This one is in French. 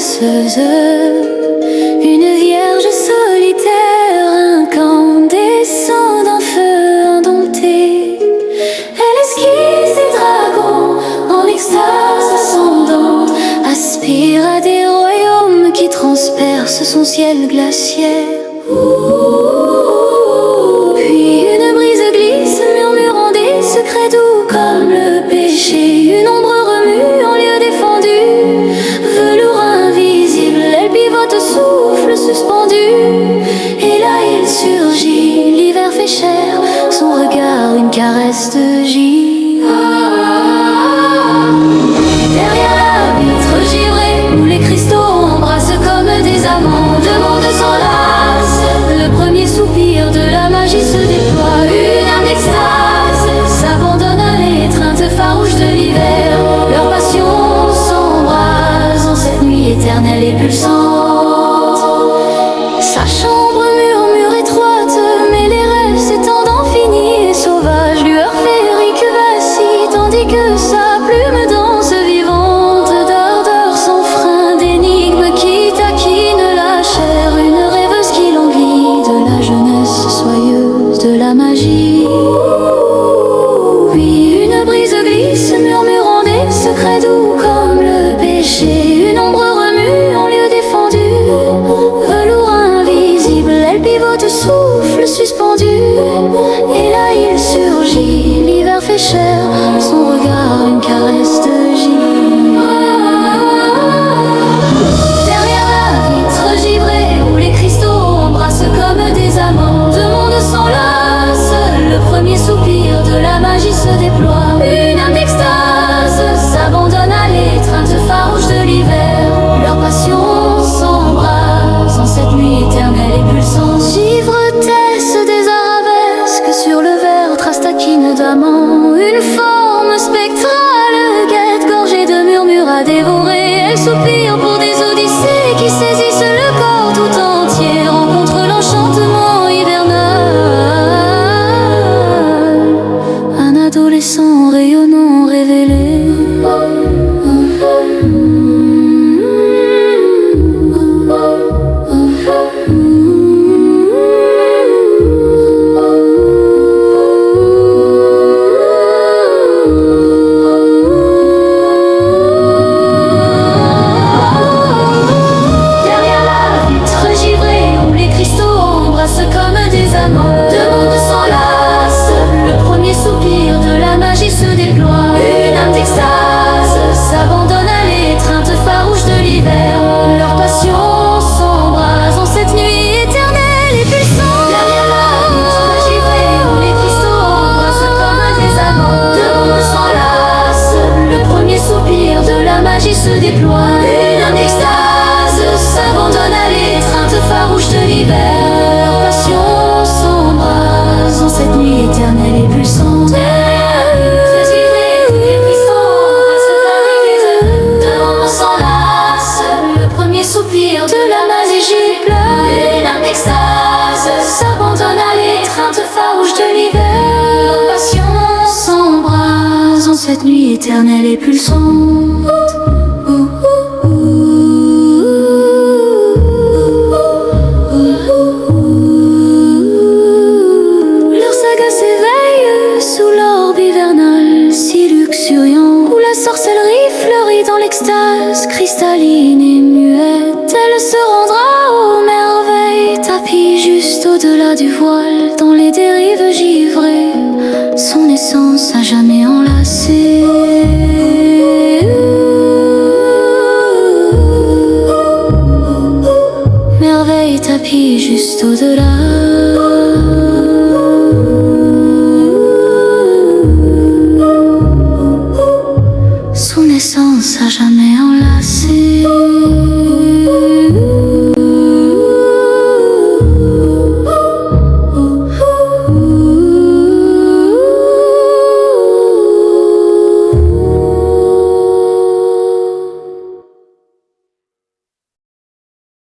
passeuse, une vierge solitaire incandescent d'un feu indompté. Elle esquisse des dragons en extase ascendante, aspire à des royaumes qui transpercent son ciel glaciaire. Puis une brise glisse, murmurant des secrets doux comme le péché. Une ombre remue en lieu défendu, velours invisible, elle pivote, souffle suspendu. Et là il surgit, l'hiver fait chair, son regard une caresse de givre. Derrière la vitre givrée, où les cristaux embrassent comme des amants, deux mondes s'enlacent. Le premier soupir de la magie se déploie, une âme d'extase s'abandonne à l'étreinte farouche de l'hiver. Leur passion s'embrase en cette nuit éternelle et pulsante. Sa chambre murmure étroite, mais les rêves s'étendent infinis et sauvages. Lueur féerique vacille, tandis que sa plume danse vivante d'ardeur sans frein, d'énigmes qui taquinent la chair. Une rêveuse qui languit de la jeunesse soyeuse, de la magie. Puis une brise glisse, murmurant des secrets doux comme le péché. Une ombre remue en lieu défendu, velours invisible, elle pivote, souffle suspendu. Et là il surgit, l'hiver fait chair, son regard une caresse de givre. Derrière la vitre givrée, où les cristaux embrassent comme des amants, deux mondes s'enlacent. Le premier soupir de la magie se déploie, une âme d'extase s'abandonne à l'étreinte farouche de l'hiver. Leur passion s'embrase en cette nuit éternelle et pulsante. Givretesse des arabesques sur le verre, trace taquine d'amant. Une forme spectrale guette, gorgée de murmures à dévorer. Elle soupire pour des odyssées qui saisissent le corps tout entier. Rencontre l'enchantement hivernal, un adolescent rayonnant révélé. Derrière la vitre givrée, où les cristaux embrassent comme des amants, deux mondes s'enlacent. Le premier soupir de la magie se déploie, une âme d'extase s'abandonne à l'étreinte farouche de l'hiver. Leur passion s'embrase en cette nuit éternelle et pulsante. Derrière la vitre givrée, où les cristaux embrassent comme des amants, deux mondes s'enlacent. Le premier soupir de la magie se déploie, une âme d'extase s'abandonne à l'étreinte farouche de l'hiver. Leur passion s'embrase en cette nuit éternelle et pulsante. Le premier soupir de la magie pleure, une âme d'extase s'abandonne à l'étreinte farouche de l'hiver. Leur passion s'embrase en cette nuit éternelle et pulsante. Leur saga s'éveille sous l'orbe hivernal si luxuriant, où la sorcellerie fleurit dans l'extase cristalline et muette. Elle se rendra aux merveilles, tapis juste au-delà du voile, dans les dérives givrées, son essence à jamais enlacée. Merveille tapis juste au-delà.